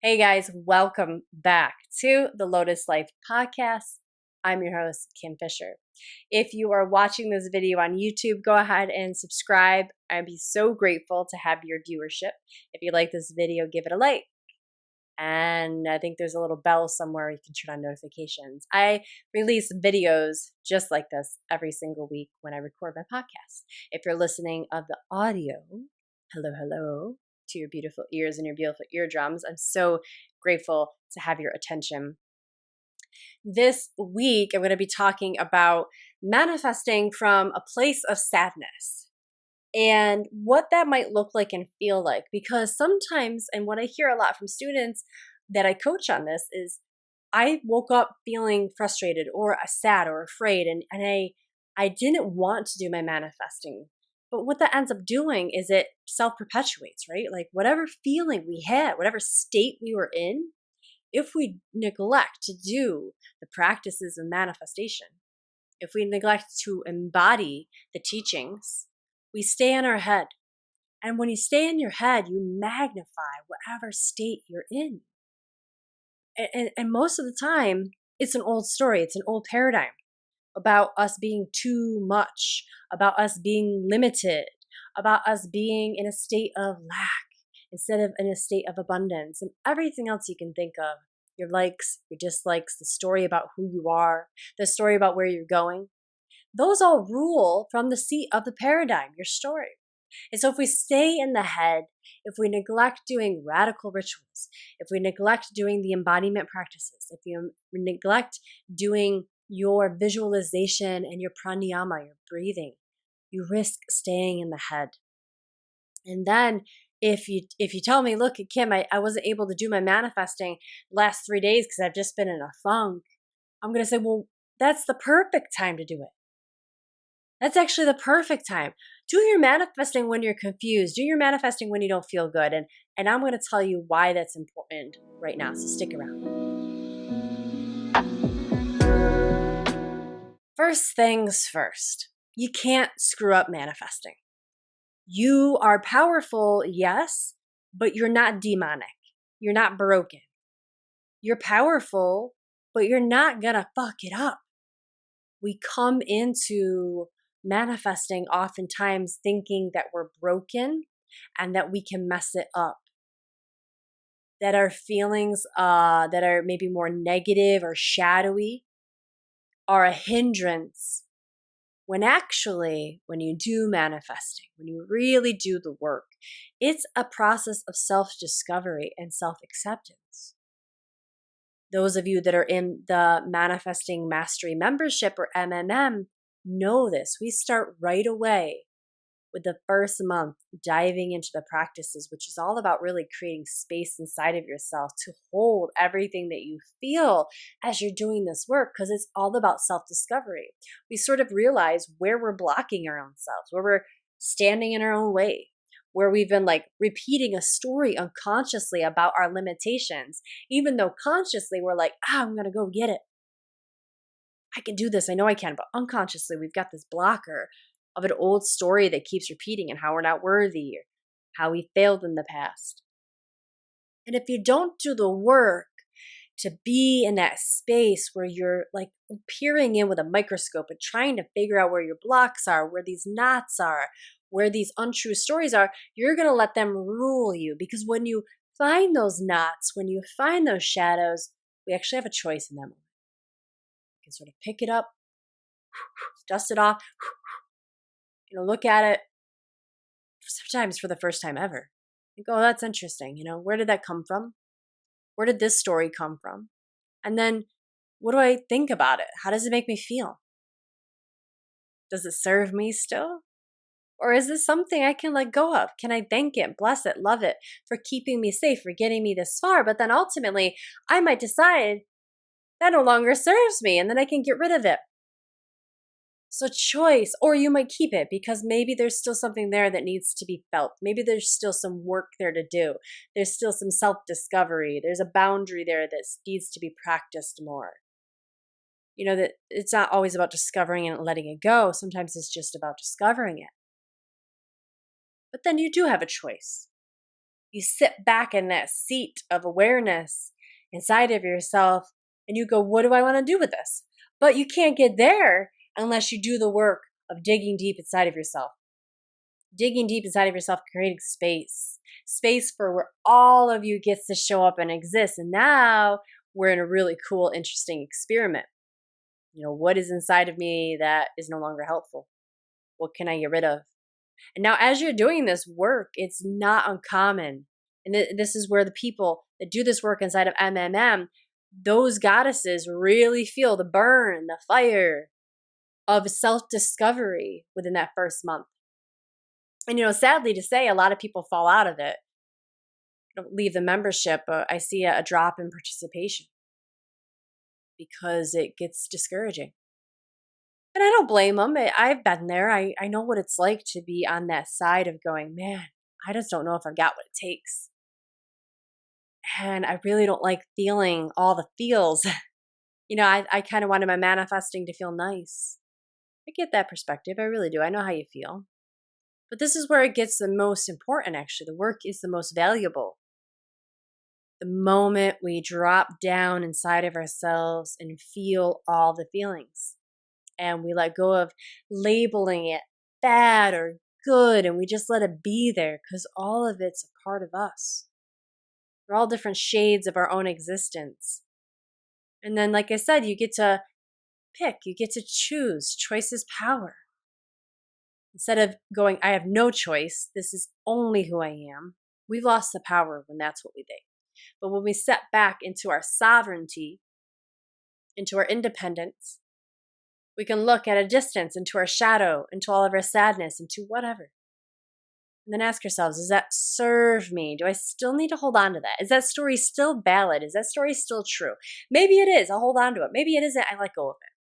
Hey guys, welcome back to the Lotus Life podcast. I'm your host, Kim Fisher. If you are watching this video on YouTube, go ahead and subscribe. I'd be so grateful to have your viewership. If you like this video, give it a like. And I think there's a little bell somewhere you can turn on notifications. I release videos just like this every single week when I record my podcast. If you're listening of the audio, hello to your beautiful ears and your beautiful eardrums. I'm so grateful to have your attention. This week, I'm going to be talking about manifesting from a place of sadness and what that might look like and feel like. Because sometimes, and what I hear a lot from students that I coach on this is, I woke up feeling frustrated or sad or afraid, and I didn't want to do my manifesting. But what that ends up doing is it self-perpetuates, right? Like whatever feeling we had, whatever state we were in, if we neglect to do the practices of manifestation, if we neglect to embody the teachings, we stay in our head. And when you stay in your head, you magnify whatever state you're in. And most of the time, it's an old story. It's an old paradigm about us being too much, about us being limited, about us being in a state of lack instead of in a state of abundance, and everything else you can think of. Your likes, your dislikes, the story about who you are, the story about where you're going. Those all rule from the seat of the paradigm, your story. And so if we stay in the head, if we neglect doing radical rituals, if we neglect doing the embodiment practices, if you neglect doing your visualization and your pranayama, your breathing, you risk staying in the head. And then if you tell me, look, Kim, I wasn't able to do my manifesting last 3 days because I've just been in a funk, I'm going to say, well, that's the perfect time to do it. That's actually the perfect time. Do your manifesting when you're confused. Do your manifesting when you don't feel good. And I'm going to tell you why that's important right now. So stick around. First things first, you can't screw up manifesting. You are powerful, yes, but you're not demonic. You're not broken. You're powerful, but you're not going to fuck it up. We come into manifesting oftentimes thinking that we're broken and that we can mess it up. That our feelings that are maybe more negative or shadowy are a hindrance, when actually, when you do manifesting, when you really do the work, it's a process of self-discovery and self-acceptance. Those of you that are in the Manifesting Mastery Membership or MMM know this. We start right away with the first month diving into the practices, which is all about really creating space inside of yourself to hold everything that you feel as you're doing this work, because it's all about self-discovery. We sort of realize where we're blocking our own selves, where we're standing in our own way, where we've been like repeating a story unconsciously about our limitations, even though consciously we're like, I'm going to go get it. I can do this. I know I can. But unconsciously, we've got this blocker of an old story that keeps repeating and how we're not worthy or how we failed in the past. And if you don't do the work to be in that space where you're like peering in with a microscope and trying to figure out where your blocks are, where these knots are, where these untrue stories are, you're going to let them rule you. Because when you find those knots, when you find those shadows, we actually have a choice in them. You can sort of pick it up, dust it off, look at it sometimes for the first time ever. You go, oh, that's interesting. Where did that come from? Where did this story come from? And then what do I think about it? How does it make me feel? Does it serve me still? Or is this something I can let go of? Can I thank it, bless it, love it for keeping me safe, for getting me this far? But then ultimately, I might decide that no longer serves me and then I can get rid of it. So choice, or you might keep it because maybe there's still something there that needs to be felt. Maybe there's still some work there to do. There's still some self-discovery. There's a boundary there that needs to be practiced more. That it's not always about discovering and letting it go. Sometimes it's just about discovering it. But then you do have a choice. You sit back in that seat of awareness inside of yourself and you go, what do I want to do with this? But you can't get there unless you do the work of digging deep inside of yourself. Digging deep inside of yourself, creating space for where all of you gets to show up and exist. And now we're in a really cool, interesting experiment. What is inside of me that is no longer helpful? What can I get rid of? And now as you're doing this work, it's not uncommon. And this is where the people that do this work inside of MMM, those goddesses really feel the burn, the fire of self-discovery within that first month. And, sadly to say, a lot of people fall out of it. Don't leave the membership. I see a drop in participation because it gets discouraging. And I don't blame them. I've been there. I know what it's like to be on that side of going, man, I just don't know if I've got what it takes. And I really don't like feeling all the feels. I kind of wanted my manifesting to feel nice. I get that perspective. I really do. I know how you feel. But this is where it gets the most important, actually. The work is the most valuable. The moment we drop down inside of ourselves and feel all the feelings. And we let go of labeling it bad or good, and we just let it be there because all of it's a part of us. We're all different shades of our own existence. And then, like I said, you get to pick, you get to choose. Choice is power. Instead of going, I have no choice, this is only who I am, we've lost the power when that's what we think. But when we step back into our sovereignty, into our independence, we can look at a distance into our shadow, into all of our sadness, into whatever. And then ask ourselves, does that serve me? Do I still need to hold on to that? Is that story still valid? Is that story still true? Maybe it is. I'll hold on to it. Maybe it isn't. I let go of it.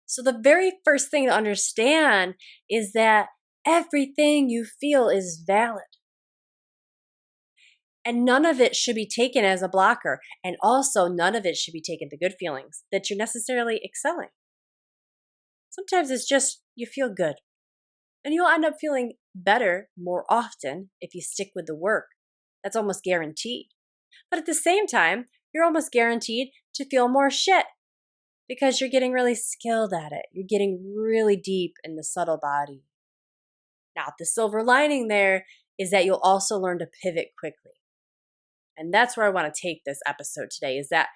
So the very first thing to understand is that everything you feel is valid. And none of it should be taken as a blocker. And also none of it should be taken, the good feelings, that you're necessarily excelling. Sometimes it's just you feel good. And you'll end up feeling better more often if you stick with the work. That's almost guaranteed. But at the same time, you're almost guaranteed to feel more shit because you're getting really skilled at it. You're getting really deep in the subtle body. Now, the silver lining there is that you'll also learn to pivot quickly. And that's where I want to take this episode today, is that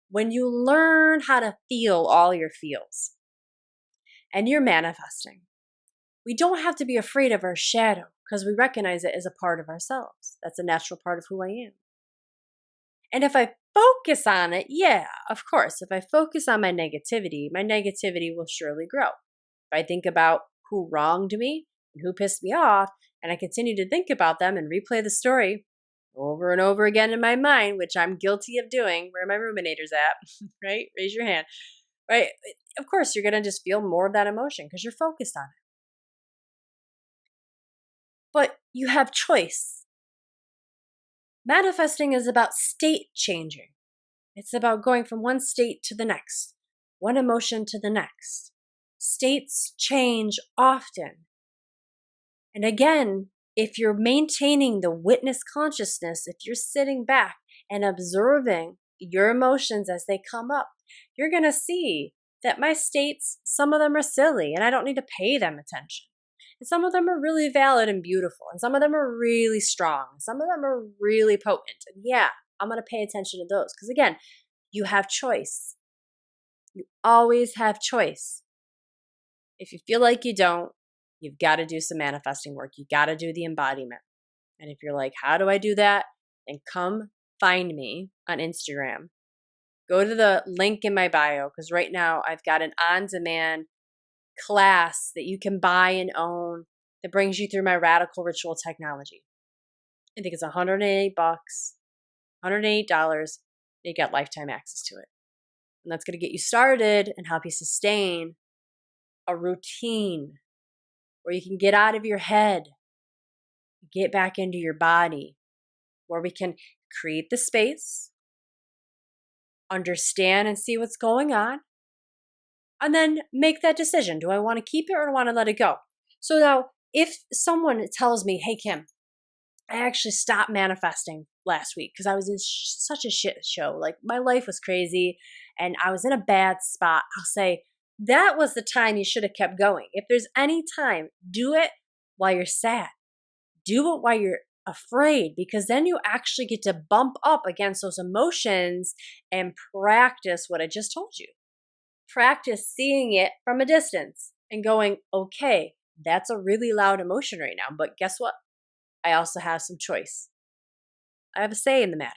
when you learn how to feel all your feels and you're manifesting, we don't have to be afraid of our shadow because we recognize it as a part of ourselves. That's a natural part of who I am. And if I focus on it, yeah, of course, if I focus on my negativity will surely grow. If I think about who wronged me and who pissed me off, and I continue to think about them and replay the story over and over again in my mind, which I'm guilty of doing, where are my ruminators at, right? Raise your hand, right? Of course, you're going to just feel more of that emotion because you're focused on it. But you have choice. Manifesting is about state changing. It's about going from one state to the next, one emotion to the next. States change often. And again, if you're maintaining the witness consciousness, if you're sitting back and observing your emotions as they come up, you're going to see that my states, some of them are silly and I don't need to pay them attention. And some of them are really valid and beautiful. And some of them are really strong. Some of them are really potent. And yeah, I'm going to pay attention to those. Because again, you have choice. You always have choice. If you feel like you don't, you've got to do some manifesting work. You got to do the embodiment. And if you're like, how do I do that? Then come find me on Instagram. Go to the link in my bio, because right now I've got an on-demand class that you can buy and own that brings you through my radical ritual technology. I think it's $108, $108. You get lifetime access to it. And that's going to get you started and help you sustain a routine where you can get out of your head, get back into your body, where we can create the space, understand and see what's going on, and then make that decision. Do I want to keep it or do I want to let it go? So now, if someone tells me, hey, Kim, I actually stopped manifesting last week because I was in such a shit show. Like my life was crazy and I was in a bad spot. I'll say that was the time you should have kept going. If there's any time, do it while you're sad. Do it while you're afraid, because then you actually get to bump up against those emotions and practice what I just told you. Practice seeing it from a distance and going, okay, that's a really loud emotion right now, but guess what? I also have some choice. I have a say in the matter.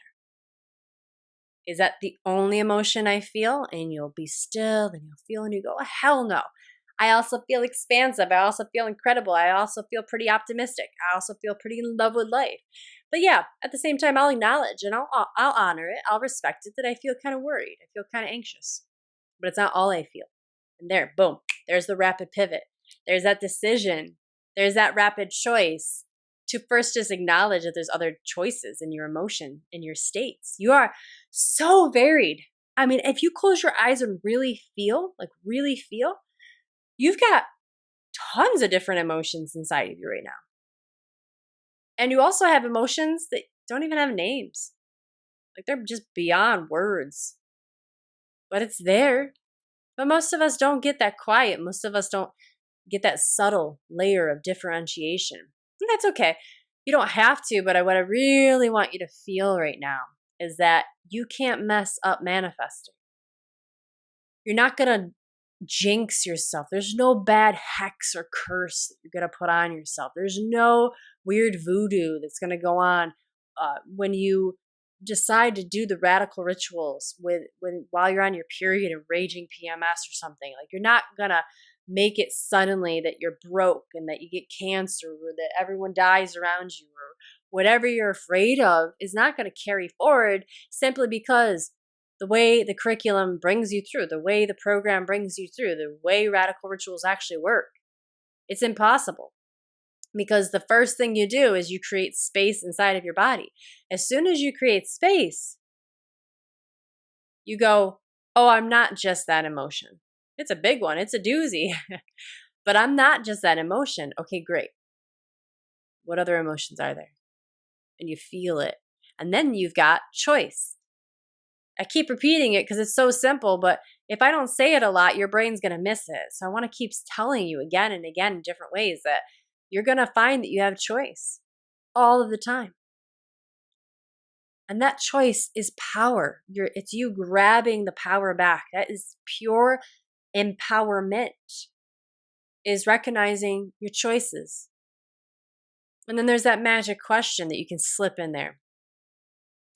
Is that the only emotion I feel? And you'll be still and you'll feel and you go, oh, hell no. I also feel expansive. I also feel incredible. I also feel pretty optimistic. I also feel pretty in love with life. But yeah, at the same time, I'll acknowledge and I'll honor it. I'll respect it that I feel kind of worried. I feel kind of anxious. But it's not all I feel. And there, boom, there's the rapid pivot. There's that decision. There's that rapid choice to first just acknowledge that there's other choices in your emotion, in your states. You are so varied. I mean, if you close your eyes and really feel, you've got tons of different emotions inside of you right now. And you also have emotions that don't even have names. Like they're just beyond words. But it's there. But most of us don't get that quiet. Most of us don't get that subtle layer of differentiation. And that's okay. You don't have to, but what I really want you to feel right now is that you can't mess up manifesting. You're not going to jinx yourself. There's no bad hex or curse that you're going to put on yourself. There's no weird voodoo that's going to go on when you decide to do the radical rituals while you're on your period and raging PMS or something. Like you're not going to make it suddenly that you're broke and that you get cancer or that everyone dies around you, or whatever you're afraid of is not going to carry forward simply because the way the curriculum brings you through, the way the program brings you through, the way radical rituals actually work. It's impossible. Because the first thing you do is you create space inside of your body. As soon as you create space, you go, oh, I'm not just that emotion. It's a big one. It's a doozy. But I'm not just that emotion. Okay, great. What other emotions are there? And you feel it. And then you've got choice. I keep repeating it because it's so simple, but if I don't say it a lot, your brain's going to miss it. So I want to keep telling you again and again in different ways that you're going to find that you have choice all of the time. And that choice is power. It's you grabbing the power back. That is pure empowerment, is recognizing your choices. And then there's that magic question that you can slip in there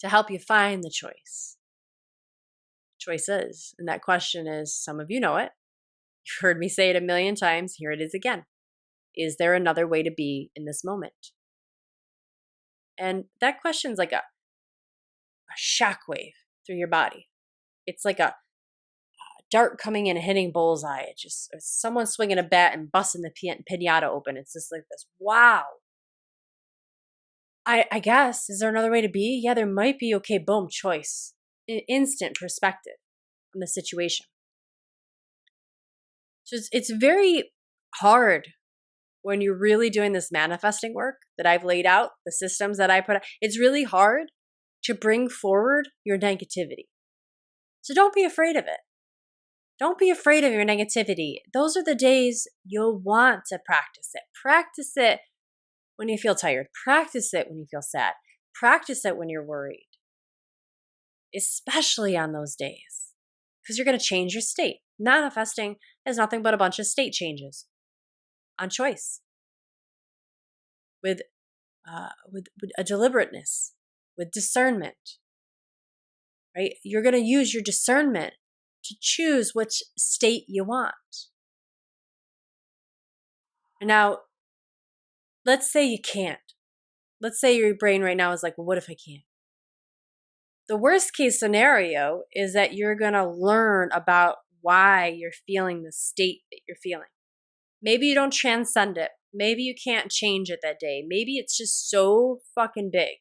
to help you find the choice. Choices. And that question is, some of you know it. You've heard me say it a million times. Here it is again. Is there another way to be in this moment? And that question's like a shockwave through your body. It's like a dart coming in and hitting bullseye. It's someone swinging a bat and busting the pinata open. It's just like this. Wow. I guess, is there another way to be? Yeah, there might be. Okay, boom, choice. Instant perspective on the situation. So it's very hard when you're really doing this manifesting work that I've laid out, the systems that I put out. It's really hard to bring forward your negativity. So don't be afraid of it. Don't be afraid of your negativity. Those are the days you'll want to practice it. Practice it when you feel tired. Practice it when you feel sad. Practice it when you're worried. Especially on those days. Because you're going to change your state. Manifesting is nothing but a bunch of state changes on choice. With a deliberateness. With discernment. Right? You're going to use your discernment to choose which state you want. Now, let's say you can't. Let's say your brain right now is like, well, what if I can't? The worst case scenario is that you're going to learn about why you're feeling the state that you're feeling. Maybe you don't transcend it. Maybe you can't change it that day. Maybe it's just so fucking big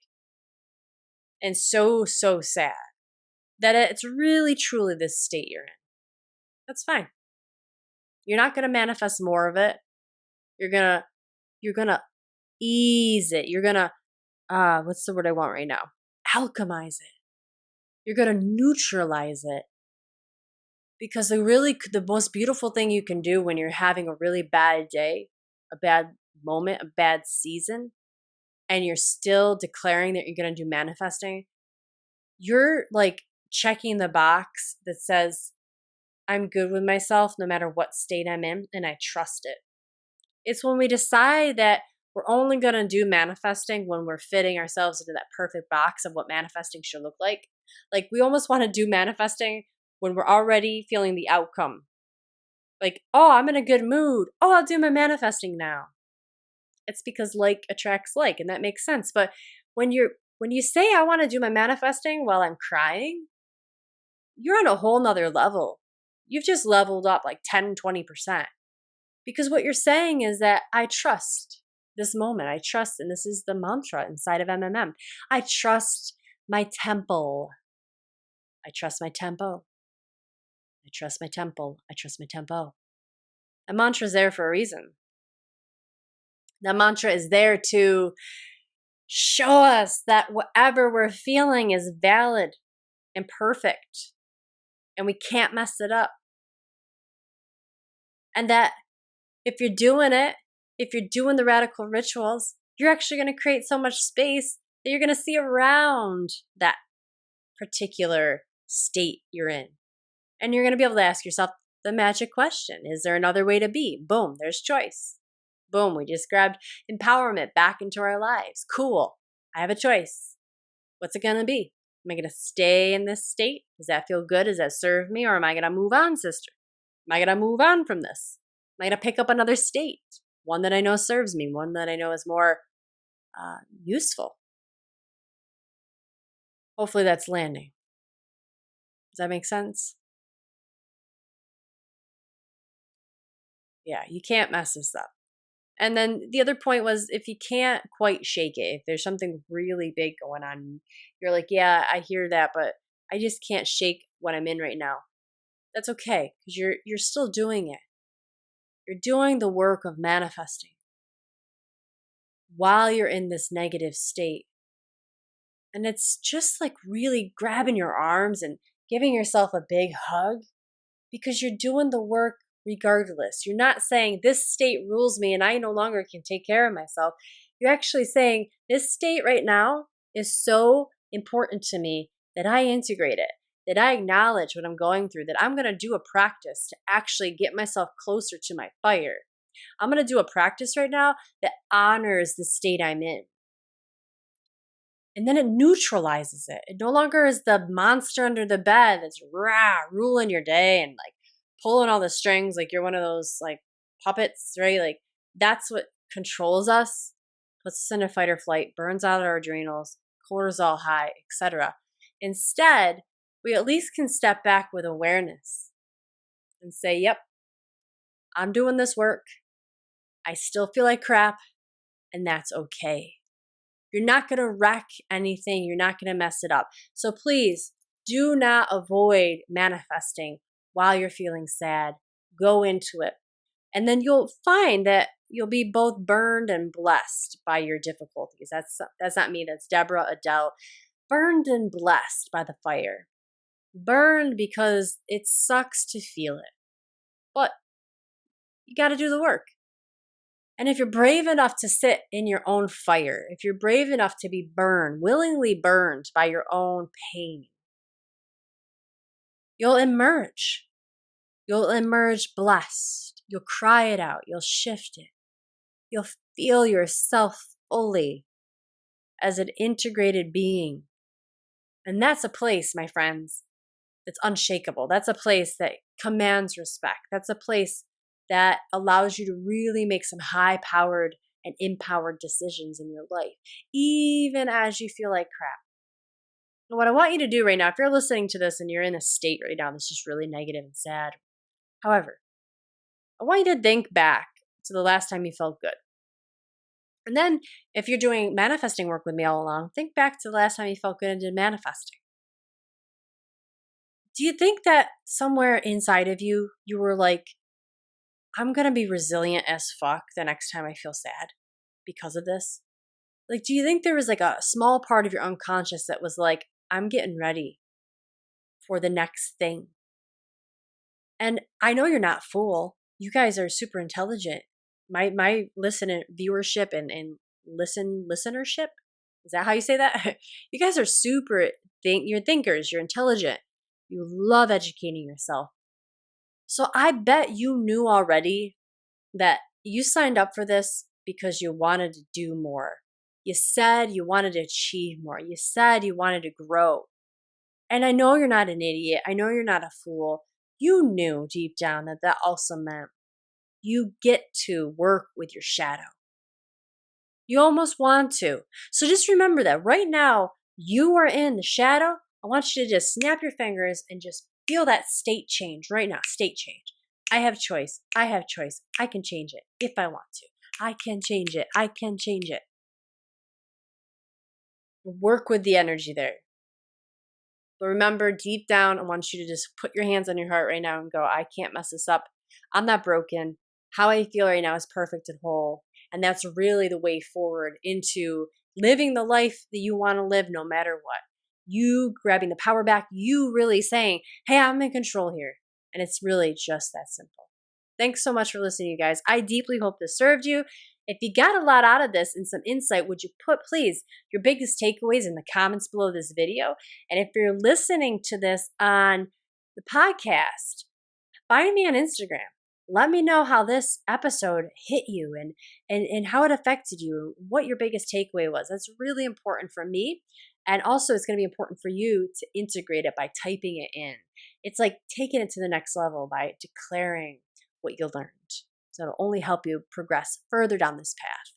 and so sad that it's really truly this state you're in. That's fine. You're not going to manifest more of it. You're going to ease it. You're going to what's the word I want right now? Alchemize it. You're going to neutralize it. Because the most beautiful thing you can do when you're having a really bad day, a bad moment, a bad season, and you're still declaring that you're going to do manifesting, you're like checking the box that says, I'm good with myself no matter what state I'm in, and I trust it. It's when we decide that we're only going to do manifesting when we're fitting ourselves into that perfect box of what manifesting should look like. Like we almost want to do manifesting when we're already feeling the outcome. Like, oh, I'm in a good mood. Oh, I'll do my manifesting now. It's because like attracts like, and that makes sense. But when you say I want to do my manifesting while I'm crying, you're on a whole nother level. You've just leveled up like 10, 20%. Because what you're saying is that I trust this moment. I trust, and this is the mantra inside of MMM. I trust my temple. I trust my tempo. I trust my temple. I trust my tempo. A mantra is there for a reason. That mantra is there to show us that whatever we're feeling is valid and perfect, and we can't mess it up. And that if you're doing it, if you're doing the radical rituals, you're actually going to create so much space that you're going to see around that particular state you're in. And you're going to be able to ask yourself the magic question. Is there another way to be? Boom, there's choice. Boom, we just grabbed empowerment back into our lives. Cool, I have a choice. What's it going to be? Am I going to stay in this state? Does that feel good? Does that serve me? Or am I going to move on, sister? Am I going to move on from this? Am I going to pick up another state? One that I know serves me, one that I know is more useful. Hopefully that's landing. Does that make sense? Yeah, you can't mess this up. And then the other point was, if you can't quite shake it, if there's something really big going on, you're like, yeah, I hear that, but I just can't shake what I'm in right now. That's okay, because you're still doing it. You're doing the work of manifesting while you're in this negative state. And it's just like really grabbing your arms and giving yourself a big hug, because you're doing the work regardless. You're not saying this state rules me and I no longer can take care of myself. You're actually saying this state right now is so important to me that I integrate it, that I acknowledge what I'm going through, that I'm going to do a practice to actually get myself closer to my fire. I'm going to do a practice right now that honors the state I'm in. And then it neutralizes it. It no longer is the monster under the bed that's ruling your day and like pulling all the strings like you're one of those like puppets, right? Like that's what controls us, puts us in a fight or flight, burns out our adrenals, cortisol high, etc. Instead, we at least can step back with awareness and say, yep, I'm doing this work. I still feel like crap, and that's okay. You're not going to wreck anything. You're not going to mess it up. So please do not avoid manifesting while you're feeling sad. Go into it. And then you'll find that you'll be both burned and blessed by your difficulties. That's not me. That's Deborah Adele. Burned and blessed by the fire. Burned because it sucks to feel it. But you got to do the work. And if you're brave enough to sit in your own fire, if you're brave enough to be burned, willingly burned by your own pain, you'll emerge. You'll emerge blessed. You'll cry it out. You'll shift it. You'll feel yourself fully as an integrated being. And that's a place, my friends, that's unshakable. That's a place that commands respect. That's a place that allows you to really make some high-powered and empowered decisions in your life, even as you feel like crap. And what I want you to do right now, if you're listening to this and you're in a state right now that's just really negative and sad, however, I want you to think back to the last time you felt good. And then if you're doing manifesting work with me all along, think back to the last time you felt good and did manifesting. Do you think that somewhere inside of you, you were like, I'm going to be resilient as fuck the next time I feel sad because of this? Like, do you think there was like a small part of your unconscious that was like, I'm getting ready for the next thing? And I know you're not fool. You guys are super intelligent. My viewership and listenership, is that how you say that? You guys are you're thinkers, you're intelligent. You love educating yourself. So I bet you knew already that you signed up for this because you wanted to do more. You said you wanted to achieve more. You said you wanted to grow. And I know you're not an idiot. I know you're not a fool. You knew deep down that that also meant you get to work with your shadow. You almost want to. So just remember that right now, you are in the shadow. I want you to just snap your fingers and just feel that state change right now. State change. I have choice. I have choice. I can change it if I want to. I can change it. I can change it. Work with the energy there. But remember, deep down, I want you to just put your hands on your heart right now and go, I can't mess this up. I'm not broken. How I feel right now is perfect and whole. And that's really the way forward into living the life that you want to live no matter what. You grabbing the power back, you really saying, hey, I'm in control here. And it's really just that simple. Thanks so much for listening, you guys. I deeply hope this served you. If you got a lot out of this and some insight, would you put, please, your biggest takeaways in the comments below this video? And if you're listening to this on the podcast, find me on Instagram. Let me know how this episode hit you and how it affected you, what your biggest takeaway was. That's really important for me. And also, it's going to be important for you to integrate it by typing it in. It's like taking it to the next level by declaring what you learned. So it'll only help you progress further down this path.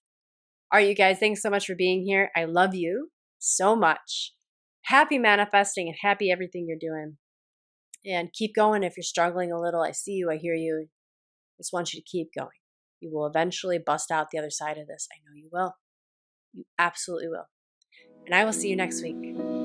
All right, you guys, thanks so much for being here. I love you so much. Happy manifesting and happy everything you're doing. And keep going if you're struggling a little. I see you. I hear you. I just want you to keep going. You will eventually bust out the other side of this. I know you will. You absolutely will. And I will see you next week.